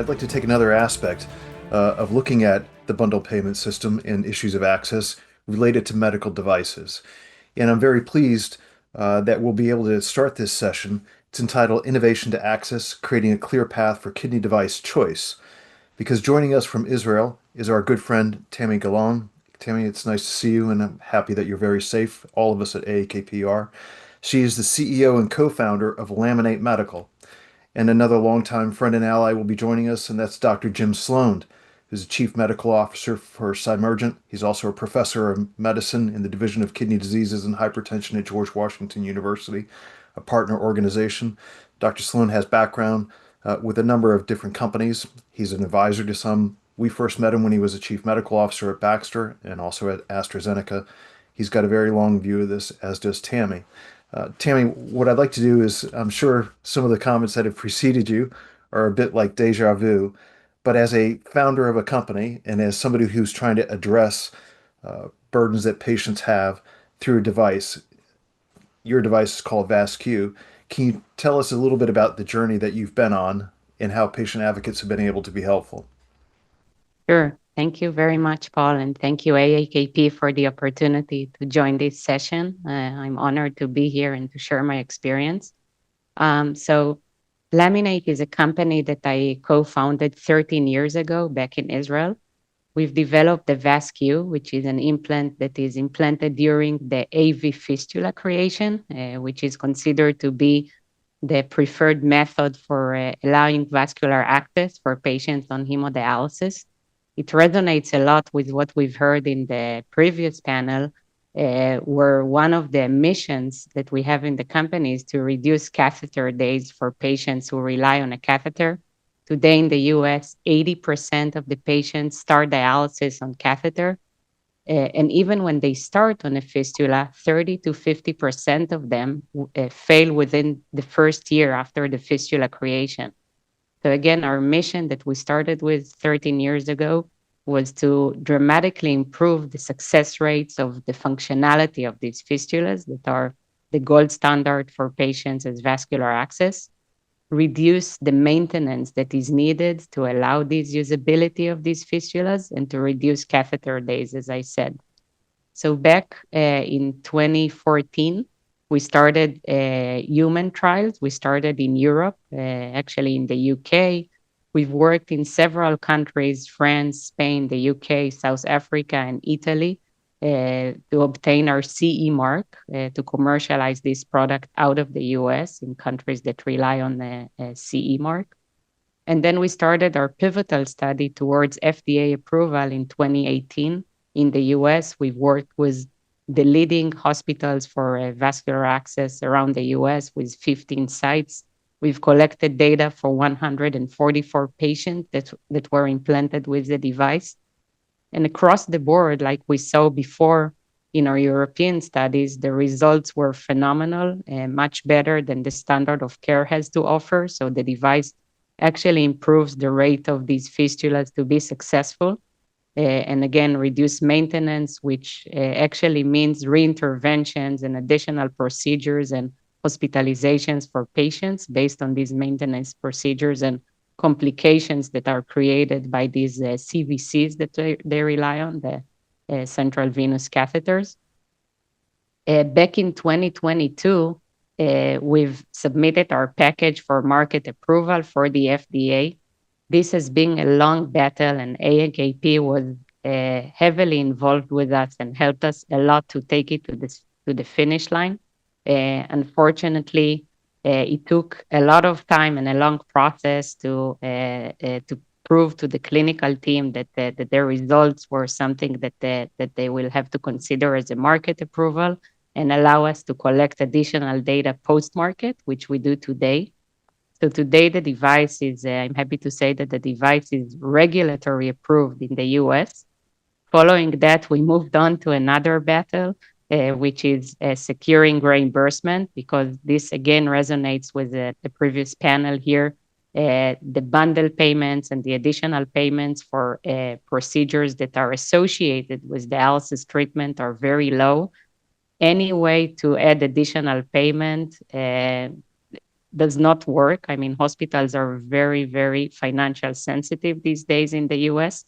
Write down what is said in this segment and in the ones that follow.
I'd like to take another aspect of looking at the bundle payment system and issues of access related to medical devices. And I'm very pleased that we'll be able to start this session. It's entitled Innovation to Access, Creating a Clear Path for Kidney Device Choice. Because joining us from Israel is our good friend, Tammy Gilon. Tammy, it's nice to see you, and I'm happy that you're very safe. All of us at AAKP are. She is the CEO and co-founder of Laminate Medical. And another longtime friend and ally will be joining us, and that's Dr. Jim Sloand, who's the Chief Medical Officer for Simergent. He's also a professor of medicine in the Division of Kidney Diseases and Hypertension at George Washington University, a partner organization. Dr. Sloand has background with a number of different companies. He's an advisor to some. We first met him when he was a chief medical officer at Baxter and also at AstraZeneca. He's got a very long view of this, as does Tammy. Tammy, what I'd like to do is, I'm sure some of the comments that have preceded you are a bit like deja vu, but as a founder of a company and as somebody who's trying to address burdens that patients have through a device, your device is called FASQ. Can you tell us a little bit about the journey that you've been on and how patient advocates have been able to be helpful? Sure. Thank you very much, Paul, and thank you, AAKP, for the opportunity to join this session. I'm honored to be here and to share my experience. So Laminate is a company that I co-founded 13 years ago back in Israel. We've developed the FASQ, which is an implant that is implanted during the AV fistula creation, which is considered to be the preferred method for allowing vascular access for patients on hemodialysis. It resonates a lot with what we've heard in the previous panel, where one of the missions that we have in the company is to reduce catheter days for patients who rely on a catheter. Today in the US, 80% of the patients start dialysis on catheter. And even when they start on a fistula, 30 to 50% of them fail within the first year after the fistula creation. So again, our mission that we started with 13 years ago was to dramatically improve the success rates of the functionality of these fistulas that are the gold standard for patients as vascular access, reduce the maintenance that is needed to allow this usability of these fistulas, and to reduce catheter days, as I said. So back in 2014, we started human trials. We started in Europe, actually in the UK. We've worked in several countries, France, Spain, the UK, South Africa, and Italy, to obtain our CE mark to commercialize this product out of the US in countries that rely on the CE mark. And then we started our pivotal study towards FDA approval in 2018. In the US, we've worked with the leading hospitals for vascular access around the US with 15 sites. We've collected data for 144 patients that were implanted with the device. And across the board, like we saw before in our European studies, the results were phenomenal, much better than the standard of care has to offer. So the device actually improves the rate of these fistulas to be successful. And again, reduce maintenance, which actually means reinterventions and additional procedures and hospitalizations for patients based on these maintenance procedures and complications that are created by these CVCs that they rely on, the central venous catheters. Back in 2022, we've submitted our package for market approval for the FDA. This has been a long battle, and AAKP was heavily involved with us and helped us a lot to take it to the finish line. Unfortunately, it took a lot of time and a long process to prove to the clinical team that their results were something that they will have to consider as a market approval and allow us to collect additional data post-market, which we do today. So today the device is, I'm happy to say that the device is regulatory approved in the US. Following that, we moved on to another battle, which is securing reimbursement, because this again resonates with the previous panel here. The bundle payments and the additional payments for procedures that are associated with dialysis treatment are very low. Any way to add additional payment does not work. I mean, hospitals are very, very financial sensitive these days in the US,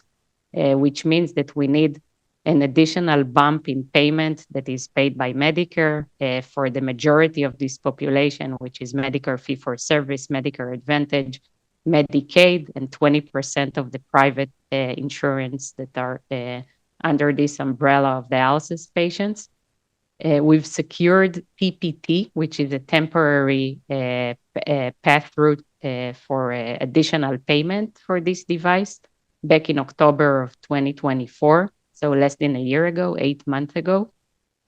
which means that we need an additional bump in payment that is paid by Medicare for the majority of this population, which is Medicare fee-for-service, Medicare Advantage, Medicaid, and 20% of the private insurance that are under this umbrella of dialysis patients. We've secured PPT, which is a temporary path route for additional payment for this device back in October of 2024, so less than a year ago, 8 months ago.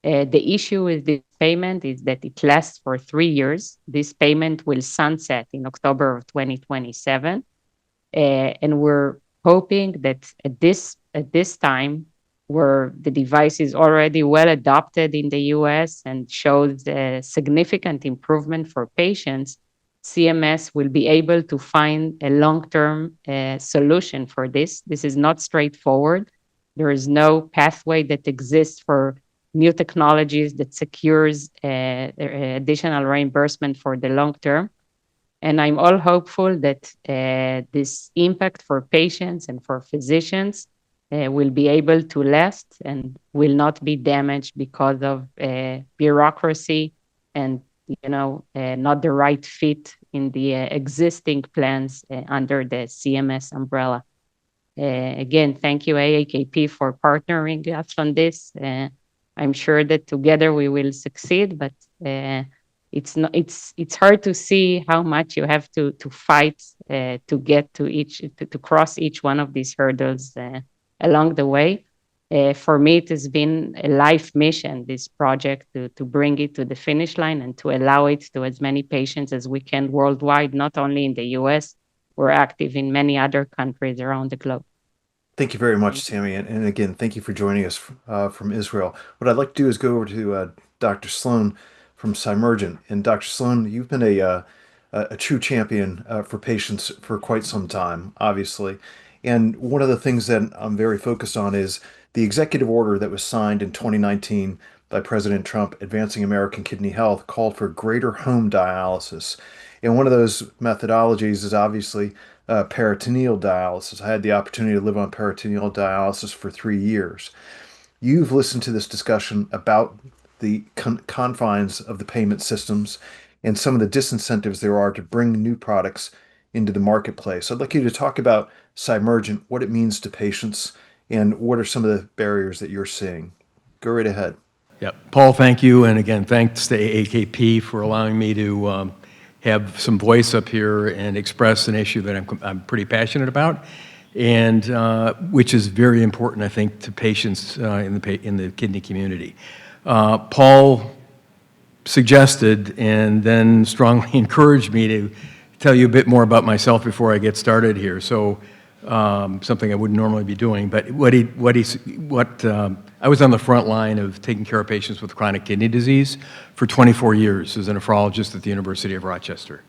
The issue with this payment is that it lasts for 3 years. This payment will sunset in October of 2027. And we're hoping that at this time, where the device is already well adopted in the US and shows a significant improvement for patients, CMS will be able to find a long-term solution for this. This is not straightforward. There is no pathway that exists for new technologies that secures additional reimbursement for the long term. And I'm all hopeful that this impact for patients and for physicians will be able to last and will not be damaged because of bureaucracy and not the right fit in the existing plans under the CMS umbrella. Again, thank you, AAKP, for partnering us on this. I'm sure that together we will succeed, but it's hard to see how much you have to fight to get to cross each one of these hurdles along the way. For me, it has been a life mission, this project, to bring it to the finish line and to allow it to as many patients as we can worldwide, not only in the US. We're active in many other countries around the globe. Thank you very much, Tammy. And again, thank you for joining us from Israel. What I'd like to do is go over to Dr. Sloan from Simergent. And Dr. Sloan, you've been a true champion for patients for quite some time, obviously. And one of the things that I'm very focused on is the executive order that was signed in 2019 by President Trump advancing American kidney health called for greater home dialysis. And one of those methodologies is obviously peritoneal dialysis. I had the opportunity to live on peritoneal dialysis for 3 years. You've listened to this discussion about the confines of the payment systems and some of the disincentives there are to bring new products into the marketplace. I'd like you to talk about Simergent, what it means to patients, and what are some of the barriers that you're seeing. Go right ahead. Yeah, Paul, thank you. And again, thanks to AAKP for allowing me to have some voice up here and express an issue that I'm pretty passionate about, and which is very important, I think, to patients in the kidney community. Paul suggested and then strongly encouraged me to tell you a bit more about myself before I get started here. So something I wouldn't normally be doing, but I was on the front line of taking care of patients with chronic kidney disease for 24 years as a nephrologist at the University of Rochester.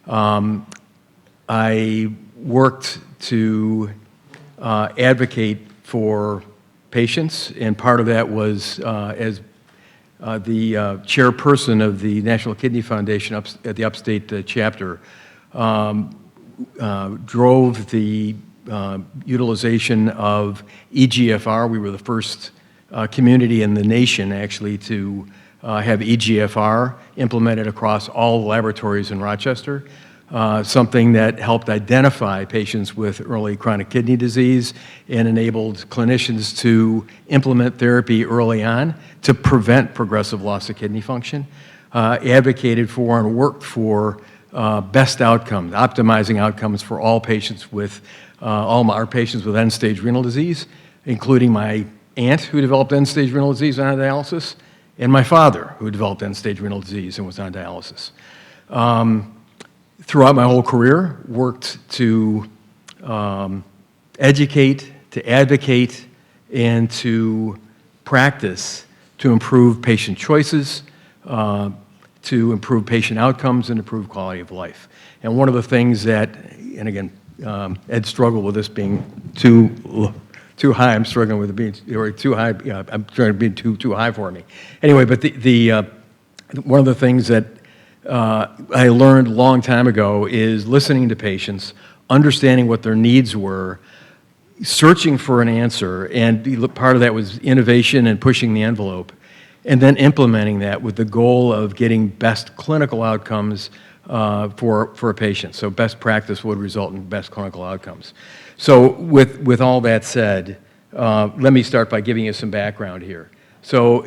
I worked to advocate for patients, and part of that was as the chairperson of the National Kidney Foundation at the Upstate chapter, drove the utilization of EGFR. We were the first community in the nation, actually, to have EGFR implemented across all laboratories in Rochester, something that helped identify patients with early chronic kidney disease and enabled clinicians to implement therapy early on to prevent progressive loss of kidney function, advocated for and worked for best outcomes, optimizing outcomes for all patients with all our patients with end-stage renal disease, including my aunt who developed end-stage renal disease and on dialysis, and my father who developed end-stage renal disease and was on dialysis. Throughout my whole career, worked to educate, to advocate, and to practice to improve patient choices, to improve patient outcomes, and improve quality of life. And one of the things that, and again, Ed struggled with this being too high. I'm struggling with it being or too high. I'm trying to be too high for me. Anyway, but one of the things that I learned a long time ago is listening to patients, understanding what their needs were, searching for an answer, and part of that was innovation and pushing the envelope, and then implementing that with the goal of getting best clinical outcomes for a patient. So best practice would result in best clinical outcomes. So with all that said, let me start by giving you some background here. So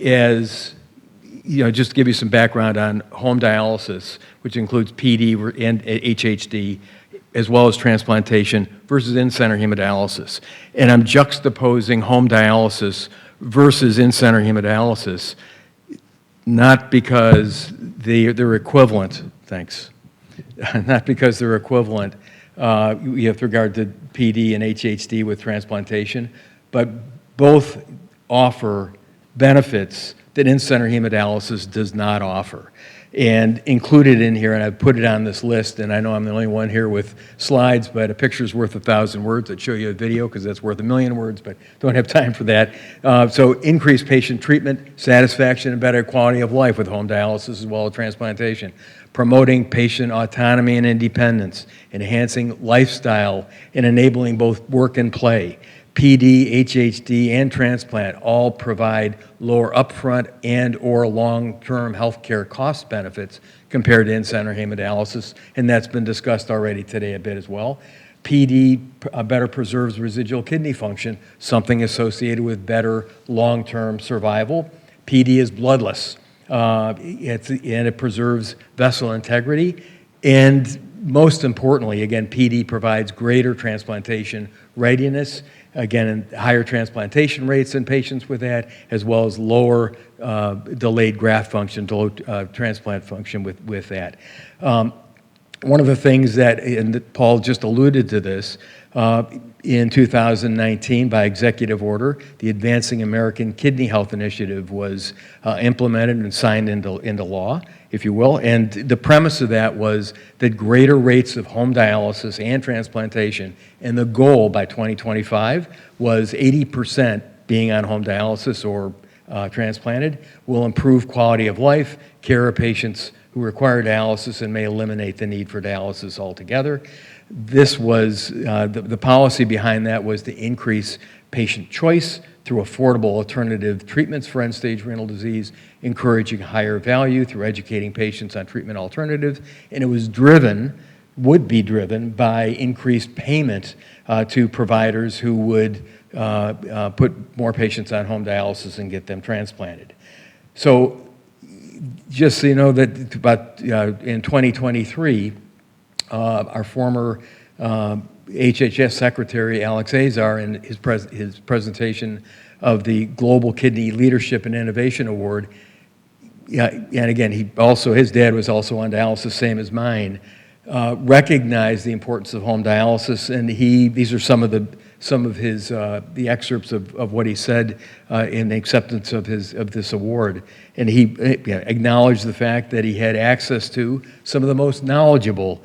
as you know, just to give you some background on home dialysis, which includes PD and HHD, as well as transplantation versus in-center hemodialysis. And I'm juxtaposing home dialysis versus in-center hemodialysis, not because they're equivalent, thanks, not because they're equivalent with regard to PD and HHD with transplantation, but both offer benefits that in-center hemodialysis does not offer. And included in here, and I've put it on this list, and I know I'm the only one here with slides, but a picture's worth 1,000 words. I'd show you a video because that's worth 1,000,000 words, but don't have time for that. So increased patient treatment, satisfaction, and better quality of life with home dialysis as well as transplantation. Promoting patient autonomy and independence, enhancing lifestyle, and enabling both work and play. PD, HHD, and transplant all provide lower upfront and or long-term healthcare cost benefits compared to in-center hemodialysis, and that's been discussed already today a bit as well. PD better preserves residual kidney function, something associated with better long-term survival. PD is bloodless, and it preserves vessel integrity, and most importantly, again, PD provides greater transplantation readiness, again, higher transplantation rates in patients with that, as well as lower delayed graft function, transplant function with that. One of the things that, and Paul just alluded to this, in 2019 by executive order, the Advancing American Kidney Health Initiative was implemented and signed into law, if you will. And the premise of that was that greater rates of home dialysis and transplantation, and the goal by 2025 was 80% being on home dialysis or transplanted, will improve quality of life, care of patients who require dialysis, and may eliminate the need for dialysis altogether. This was, the policy behind that was to increase patient choice through affordable alternative treatments for end-stage renal disease, encouraging higher value through educating patients on treatment alternatives, and it was would be driven by increased payment to providers who would put more patients on home dialysis and get them transplanted. So just so you know that about in 2023, our former HHS Secretary Alex Azar, in his presentation of the Global Kidney Leadership and Innovation Award, and again, his dad was also on dialysis, same as mine, recognized the importance of home dialysis, and these are some of his the excerpts of what he said in the acceptance of this award, and he acknowledged the fact that he had access to some of the most knowledgeable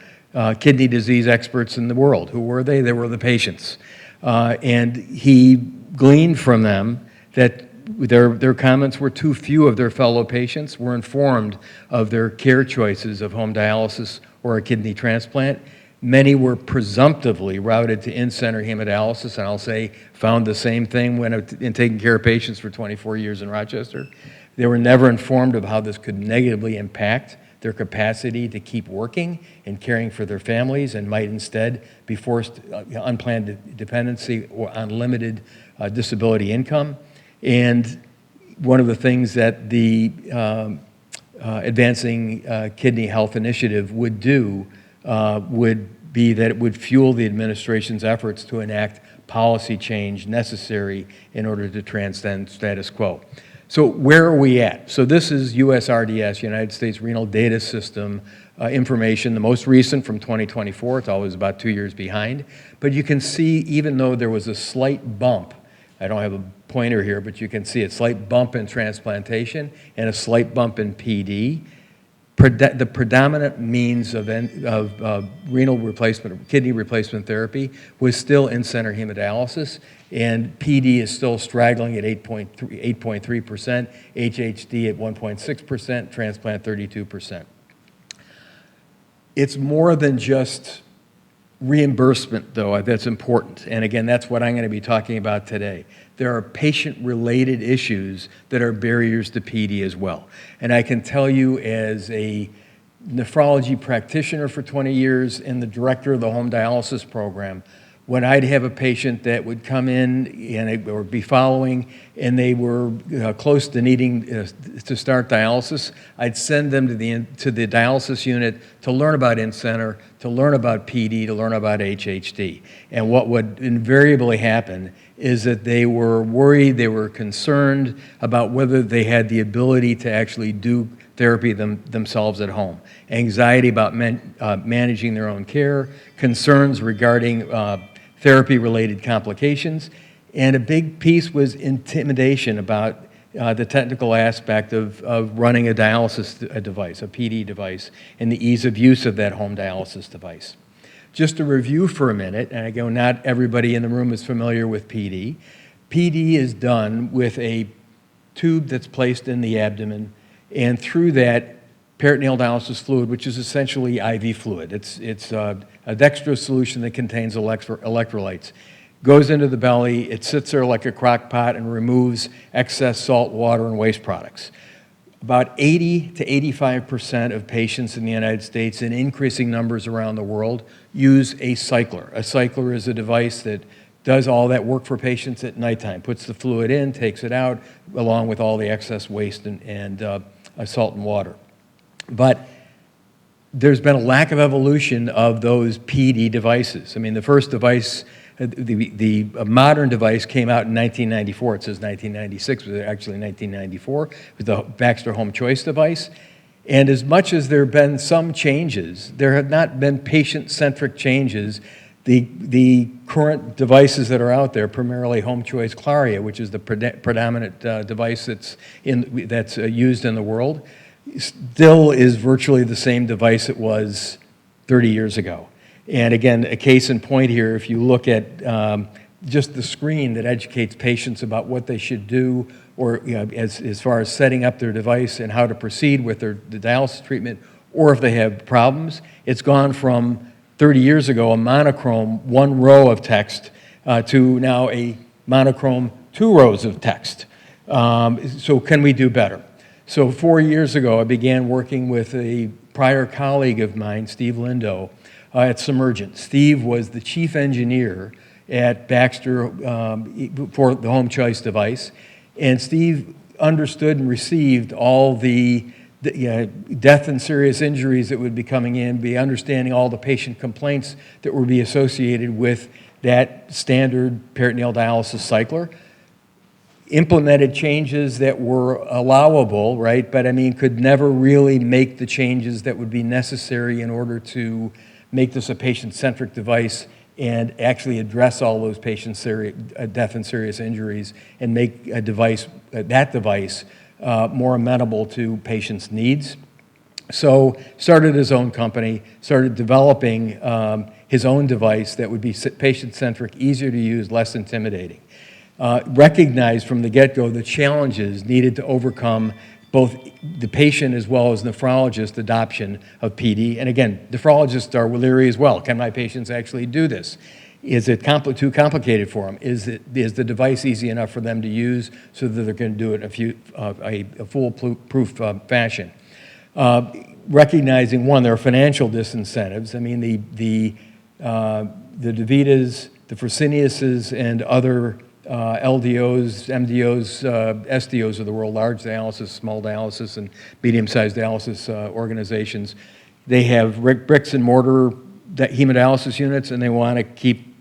kidney disease experts in the world. Who were they? They were the patients. And he gleaned from them that their comments were too few of their fellow patients were informed of their care choices of home dialysis or a kidney transplant. Many were presumptively routed to in-center hemodialysis, and I'll say found the same thing when in taking care of patients for 24 years in Rochester. They were never informed of how this could negatively impact their capacity to keep working and caring for their families, and might instead be forced unplanned dependency or unlimited disability income. And one of the things that the Advancing Kidney Health Initiative would do would be that it would fuel the administration's efforts to enact policy change necessary in order to transcend status quo. So where are we at? So this is USRDS, United States Renal Data System information, the most recent from 2024. It's always about 2 years behind. But you can see, even though there was a slight bump, I don't have a pointer here, but you can see a slight bump in transplantation and a slight bump in PD, the predominant means of renal replacement, kidney replacement therapy was still in-center hemodialysis, and PD is still straggling at 8.3%, HHD at 1.6%, transplant 32%. It's more than just reimbursement, though, that's important. And again, that's what I'm going to be talking about today. There are patient-related issues that are barriers to PD as well. And I can tell you, as a nephrology practitioner for 20 years and the director of the home dialysis program, when I'd have a patient that would come in and or be following, and they were close to needing to start dialysis, I'd send them to the dialysis unit to learn about in-center, to learn about PD, to learn about HHD. And what would invariably happen is that they were worried, they were concerned about whether they had the ability to actually do therapy themselves at home. Anxiety about managing their own care, concerns regarding therapy-related complications, and a big piece was intimidation about the technical aspect of running a dialysis device, a PD device, and the ease of use of that home dialysis device. Just to review for a minute, and again, not everybody in the room is familiar with PD. PD is done with a tube that's placed in the abdomen, and through that, peritoneal dialysis fluid, which is essentially IV fluid. It's a dextrose solution that contains electrolytes. Goes into the belly, it sits there like a crock pot and removes excess salt, water, and waste products. About 80 to 85% of patients in the United States, and increasing numbers around the world, use a cycler. A cycler is a device that does all that work for patients at nighttime, puts the fluid in, takes it out, along with all the excess waste and salt and water. But there's been a lack of evolution of those PD devices. I mean, the first device, the modern device came out in 1994. It says 1996, but actually 1994. It was the Baxter Home Choice device. And as much as there have been some changes, there have not been patient-centric changes. The current devices that are out there, primarily Home Choice Claria, which is the predominant device that's used in the world, still is virtually the same device it was 30 years ago. And again, a case in point here, if you look at just the screen that educates patients about what they should do, or as far as setting up their device and how to proceed with the dialysis treatment, or if they have problems, it's gone from 30 years ago, a monochrome, one row of text, to now a monochrome, 2 rows of text. So can we do better? So 4 years ago, I began working with a prior colleague of mine, Steve Lindo, at Simergent. Steve was the chief engineer at Baxter for the Home Choice device, and Steve understood and received all the death and serious injuries that would be coming in, be understanding all the patient complaints that would be associated with that standard peritoneal dialysis cycler. Implemented changes that were allowable, right? But I mean, could never really make the changes that would be necessary in order to make this a patient-centric device and actually address all those patients' death and serious injuries and make a device, that device, more amenable to patients' needs. So started his own company, started developing his own device that would be patient-centric, easier to use, less intimidating. Recognized from the get-go the challenges needed to overcome both the patient as well as nephrologist adoption of PD. And again, nephrologists are leery as well. Can my patients actually do this? Is it too complicated for them? Is the device easy enough for them to use so that they're going to do it in a foolproof fashion? Recognizing, one, there are financial disincentives. I mean, the DaVitas, the Freseniuses, and other LDOs, MDOs, SDOs of the world, large dialysis, small dialysis, and medium-sized dialysis organizations, they have bricks and mortar hemodialysis units, and they want to keep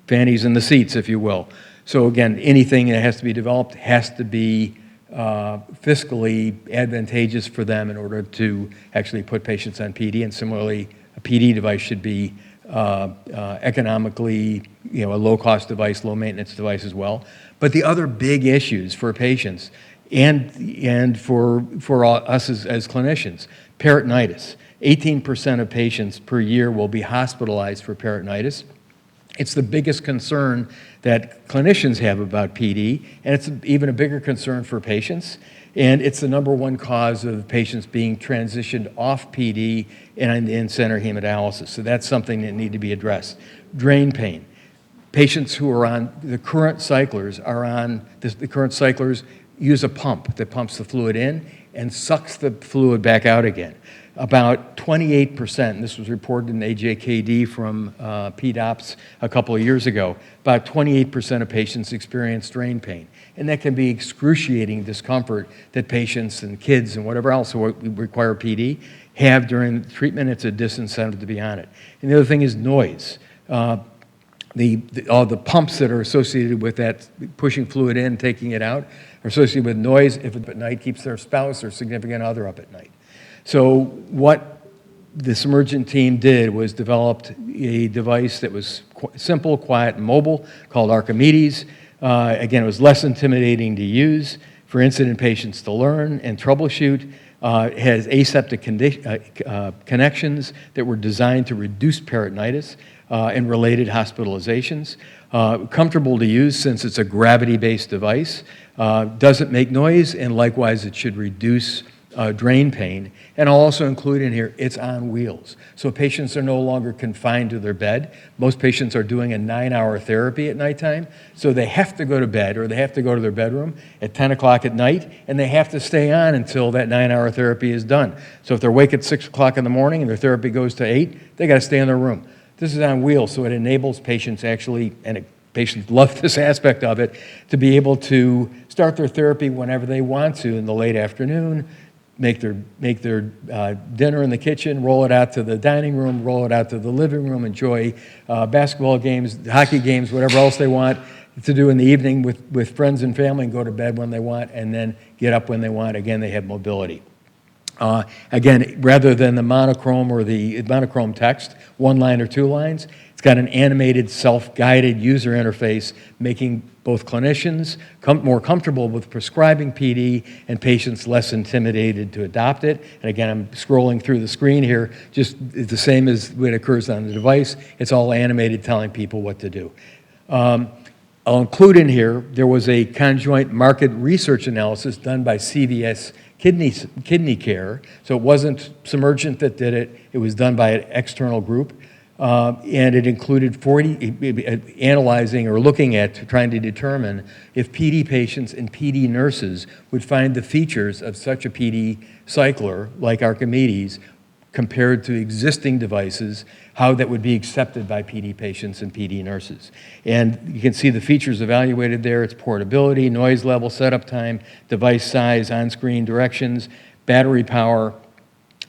fannies in the seats, if you will. So again, anything that has to be developed has to be fiscally advantageous for them in order to actually put patients on PD, and similarly, a PD device should be economically, a low-cost device, low-maintenance device as well. But the other big issues for patients and for us as clinicians, Peritonitis. 18% of patients per year will be hospitalized for peritonitis. It's the biggest concern that clinicians have about PD, and it's even a bigger concern for patients. And it's the #1 cause of patients being transitioned off PD and in-center hemodialysis. So that's something that needs to be addressed. Drain pain. Patients who are on the current cyclers the current cyclers use a pump that pumps the fluid in and sucks the fluid back out again. About 28%, and this was reported in AJKD from PDOPS a couple of years ago, about 28% of patients experience drain pain. And that can be excruciating discomfort that patients and kids and whatever else who require PD have during treatment. It's a disincentive to be on it. And the other thing is noise. All the pumps that are associated with that, pushing fluid in, taking it out, are associated with noise. If it at night keeps their spouse or significant other up at night. So what the Simergent team did was developed a device that was simple, quiet, and mobile called Archimedes. Again, it was less intimidating to use for incident patients to learn and troubleshoot. It has aseptic connections that were designed to reduce peritonitis and related hospitalizations. Comfortable to use since it's a gravity-based device. Doesn't make noise, and likewise it should reduce drain pain. And I'll also include in here, it's on wheels. So patients are no longer confined to their bed. Most patients are doing a 9-hour therapy at nighttime, so they have to go to bed or they have to go to their bedroom at 10 o'clock at night, and they have to stay on until that 9-hour therapy is done. So if they're awake at 6 o'clock in the morning and their therapy goes to 8, they got to stay in their room. This is on wheels, so it enables patients actually, and patients love this aspect of it, to be able to start their therapy whenever they want to in the late afternoon, make their dinner in the kitchen, roll it out to the dining room, roll it out to the living room, enjoy basketball games, hockey games, whatever else they want to do in the evening with friends and family, and go to bed when they want, and then get up when they want. Again, they have mobility. Again, rather than the monochrome or the monochrome text, 1 line or 2 lines, it's got an animated, self-guided user interface, making both clinicians more comfortable with prescribing PD and patients less intimidated to adopt it. And again, I'm scrolling through the screen here, just the same as what occurs on the device. It's all animated, telling people what to do. I'll include in here, there was a conjoint market research analysis done by CVS Kidney Care. So it wasn't Simergent that did it. It was done by an external group. And it included analyzing or looking at, trying to determine if PD patients and PD nurses would find the features of such a PD cycler like Archimedes compared to existing devices, how that would be accepted by PD patients and PD nurses. And you can see the features evaluated there. It's portability, noise level, setup time, device size, on-screen directions, battery power,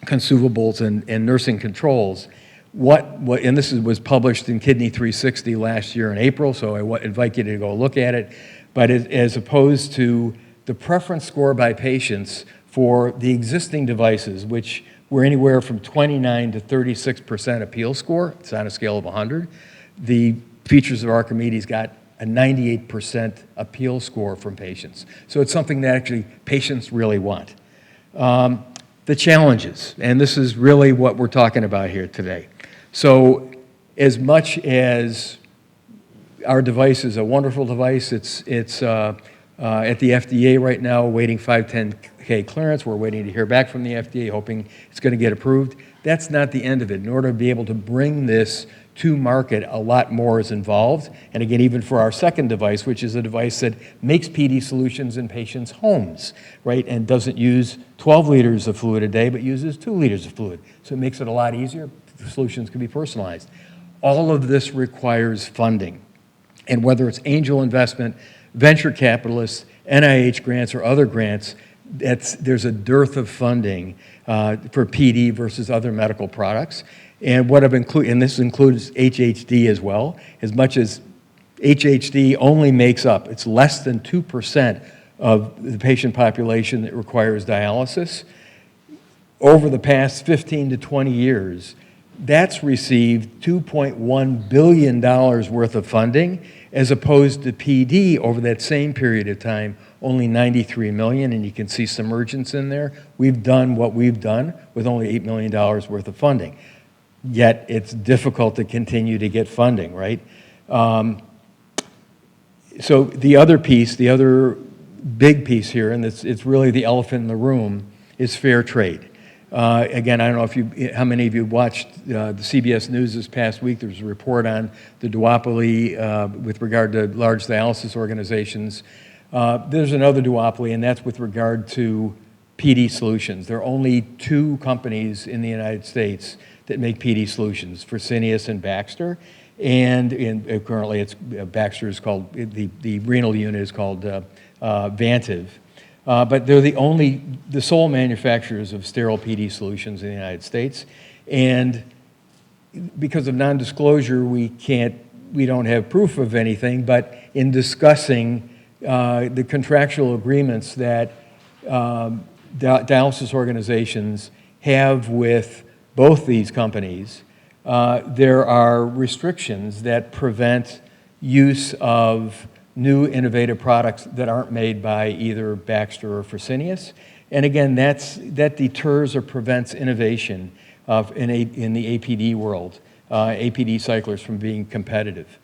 consumables, and nursing controls. And this was published in Kidney 360 last year in April, so I invite you to go look at it. But as opposed to the preference score by patients for the existing devices, which were anywhere from 29 to 36% appeal score, it's on a scale of 100, the features of Archimedes got a 98% appeal score from patients. So it's something that actually patients really want. The challenges, and this is really what we're talking about here today. So as much as our device is a wonderful device, it's at the FDA right now, awaiting 510(k) clearance. We're waiting to hear back from the FDA, hoping it's going to get approved. That's not the end of it. In order to be able to bring this to market, a lot more is involved. And again, even for our second device, which is a device that makes PD solutions in patients' homes, right, and doesn't use 12 liters of fluid a day, but uses 2 liters of fluid. So it makes it a lot easier. The solutions can be personalized. All of this requires funding. And whether it's angel investment, venture capitalists, NIH grants, or other grants, there's a dearth of funding for PD versus other medical products. And what I've included, and this includes HHD as well, as much as HHD only makes up, it's less than 2% of the patient population that requires dialysis. Over the past 15 to 20 years, that's received $2.1 billion worth of funding, as opposed to PD over that same period of time, only 93 million, and you can see Simergent's in there. We've done what we've done with only $8 million worth of funding. Yet it's difficult to continue to get funding, right? So the other piece, the other big piece here, and it's really the elephant in the room, is fair trade. Again, I don't know how many of you watched the CBS News this past week. There was a report on the duopoly with regard to large dialysis organizations. There's another duopoly, and that's with regard to PD solutions. There are only 2 companies in the United States that make PD solutions, Fresenius and Baxter. And currently, Baxter is called, the renal unit is called Vantive. But they're the sole manufacturers of sterile PD solutions in the United States. And because of non-disclosure, we don't have proof of anything, but in discussing the contractual agreements that dialysis organizations have with both these companies, there are restrictions that prevent use of new innovative products that aren't made by either Baxter or Fresenius. And again, that deters or prevents innovation in the APD world, APD cyclers from being competitive.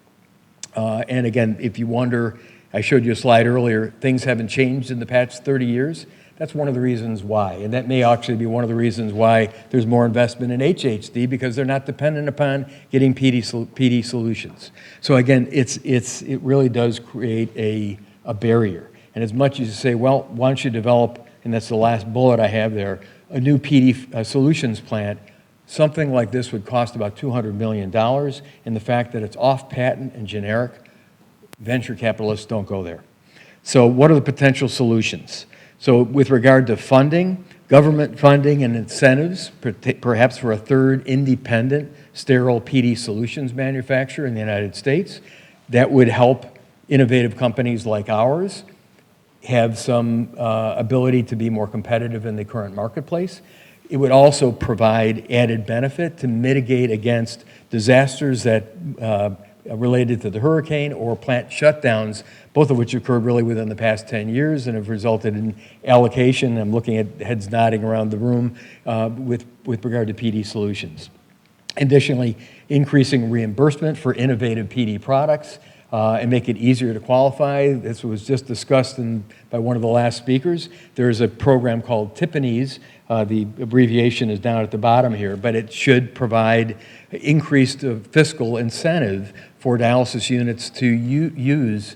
And again, if you wonder, I showed you a slide earlier, things haven't changed in the past 30 years. That's one of the reasons why. And that may actually be one of the reasons why there's more investment in HHD, because they're not dependent upon getting PD solutions. So again, it really does create a barrier. And as much as you say, well, why don't you develop, and that's the last bullet I have there, a new PD solutions plant, something like this would cost about $200 million. And the fact that it's off patent and generic, venture capitalists don't go there. So what are the potential solutions? So with regard to funding, government funding and incentives, perhaps for a third independent sterile PD solutions manufacturer in the United States, that would help innovative companies like ours have some ability to be more competitive in the current marketplace. It would also provide added benefit to mitigate against disasters that related to the hurricane or plant shutdowns, both of which occurred really within the past 10 years and have resulted in allocation. I'm looking at heads nodding around the room with regard to PD solutions. Additionally, increasing reimbursement for innovative PD products and make it easier to qualify. This was just discussed by one of the last speakers. There's a program called TIPPNES. The abbreviation is down at the bottom here, but it should provide increased fiscal incentive for dialysis units to use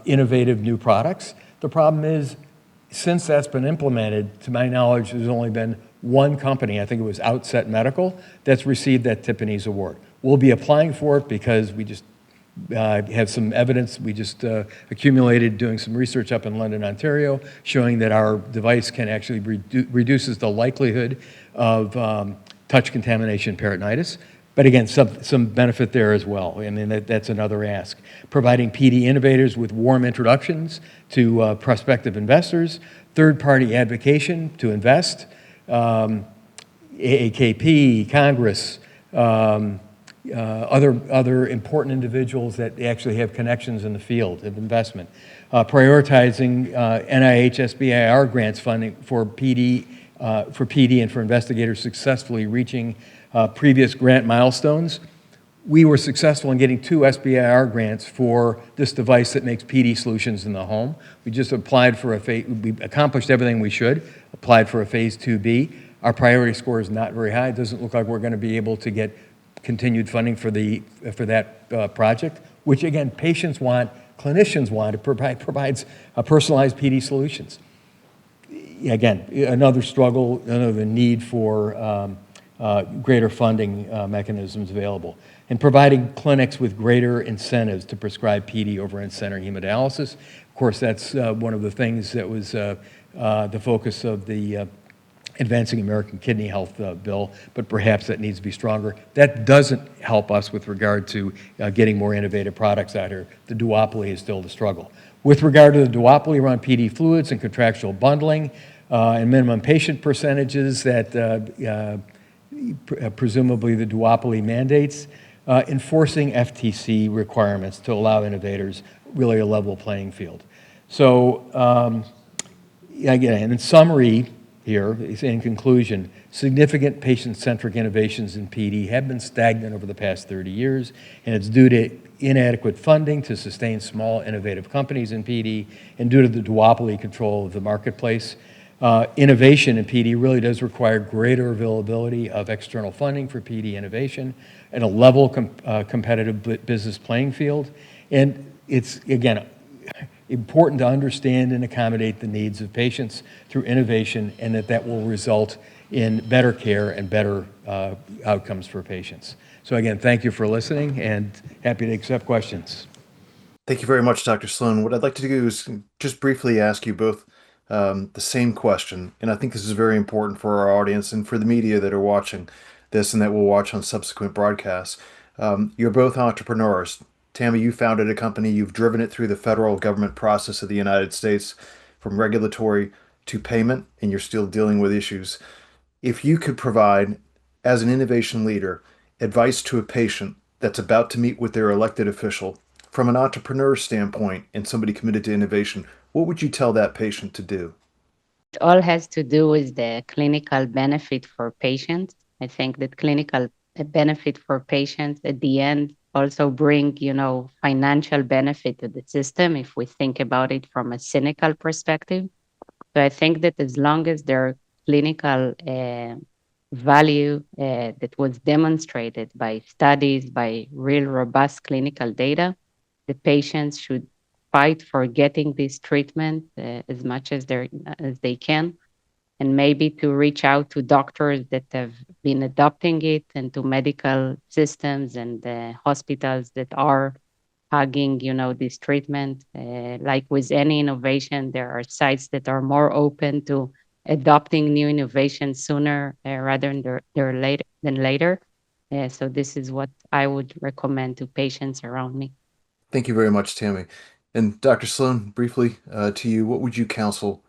innovative new products. The problem is, since that's been implemented, to my knowledge, there's only been one company, I think it was Outset Medical, that's received that TIPPNES award. We'll be applying for it because we just have some evidence we just accumulated doing some research up in London, Ontario, showing that our device can actually reduces the likelihood of touch contamination peritonitis. But again, some benefit there as well. I mean, that's another ask. Providing PD innovators with warm introductions to prospective investors, third-party advocation to invest, AAKP, Congress, other important individuals that actually have connections in the field of investment. Prioritizing NIH SBIR grants funding for PD and for investigators successfully reaching previous grant milestones. We were successful in getting 2 SBIR grants for this device that makes PD solutions in the home. We just applied for we accomplished everything we should, applied for a phase 2B. Our priority score is not very high. It doesn't look like we're going to be able to get continued funding for that project, which again, patients want, clinicians want. It provides personalized PD solutions. Again, another struggle, another need for greater funding mechanisms available, and providing clinics with greater incentives to prescribe PD over in-center hemodialysis. Of course, that's one of the things that was the focus of the Advancing American Kidney Health bill, but perhaps that needs to be stronger. That doesn't help us with regard to getting more innovative products out here. The duopoly is still the struggle. With regard to the duopoly around PD fluids and contractual bundling and minimum patient percentages that presumably the duopoly mandates, enforcing FTC requirements to allow innovators really a level playing field. So again, in summary here, in conclusion, significant patient-centric innovations in PD have been stagnant over the past 30 years, and it's due to inadequate funding to sustain small, innovative companies in PD, and due to the duopoly control of the marketplace. Innovation in PD really does require greater availability of external funding for PD innovation and a level competitive business playing field. And it's, again, important to understand and accommodate the needs of patients through innovation, and that will result in better care and better outcomes for patients. So again, thank you for listening, and happy to accept questions. Thank you very much, Dr. Sloan. What I'd like to do is just briefly ask you both the same question, and I think this is very important for our audience and for the media that are watching this and that will watch on subsequent broadcasts. You're both entrepreneurs. Tammy, you founded a company, you've driven it through the federal government process of the United States, from regulatory to payment, and you're still dealing with issues. If you could provide, as an innovation leader, advice to a patient that's about to meet with their elected official, from an entrepreneur standpoint and somebody committed to innovation, what would you tell that patient to do? It all has to do with the clinical benefit for patients. I think that clinical benefit for patients at the end also bring, financial benefit to the system if we think about it from a cynical perspective. So I think that as long as there are clinical value that was demonstrated by studies, by real robust clinical data, the patients should fight for getting this treatment as much as they can, and maybe to reach out to doctors that have been adopting it, and to medical systems and hospitals that are hugging, this treatment. Like with any innovation, there are sites that are more open to adopting new innovations sooner rather than later. So this is what I would recommend to patients around me. Thank you very much, Tammy. And Dr. Sloan, briefly to you, what would you counsel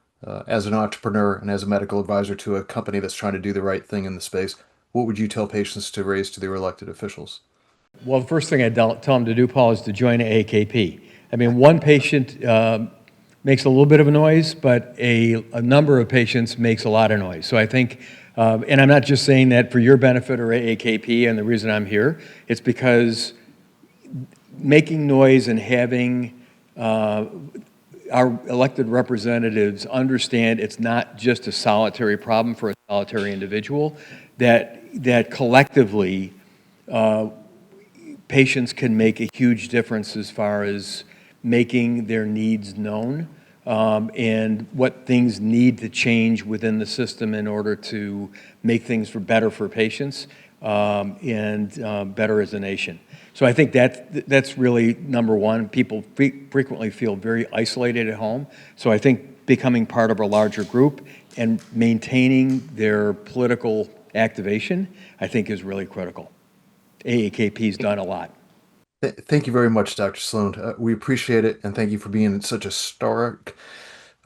as an entrepreneur and as a medical advisor to a company that's trying to do the right thing in the space? What would you tell patients to raise to their elected officials? Well, the first thing I'd tell them to do, Paul, is to join AAKP. I mean, one patient makes a little bit of a noise, but a number of patients makes a lot of noise. So I think, and I'm not just saying that for your benefit or AAKP, and the reason I'm here, it's because making noise and having our elected representatives understand it's not just a solitary problem for a solitary individual, that collectively patients can make a huge difference as far as making their needs known and what things need to change within the system in order to make things better for patients and better as a nation. So I think that's really number one. People frequently feel very isolated at home. So I think becoming part of a larger group and maintaining their political activation, I think, is really critical. AAKP's done a lot. Thank you very much, Dr. Sloan. We appreciate it, and thank you for being such a stark,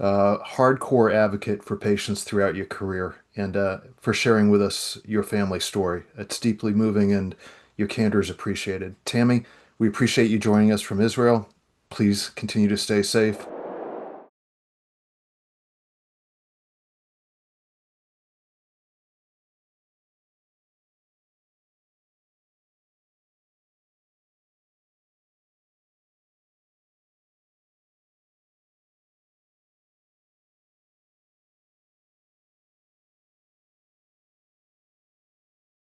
hardcore advocate for patients throughout your career, and for sharing with us your family story. It's deeply moving, and your candor is appreciated. Tammy, we appreciate you joining us from Israel. Please continue to stay safe.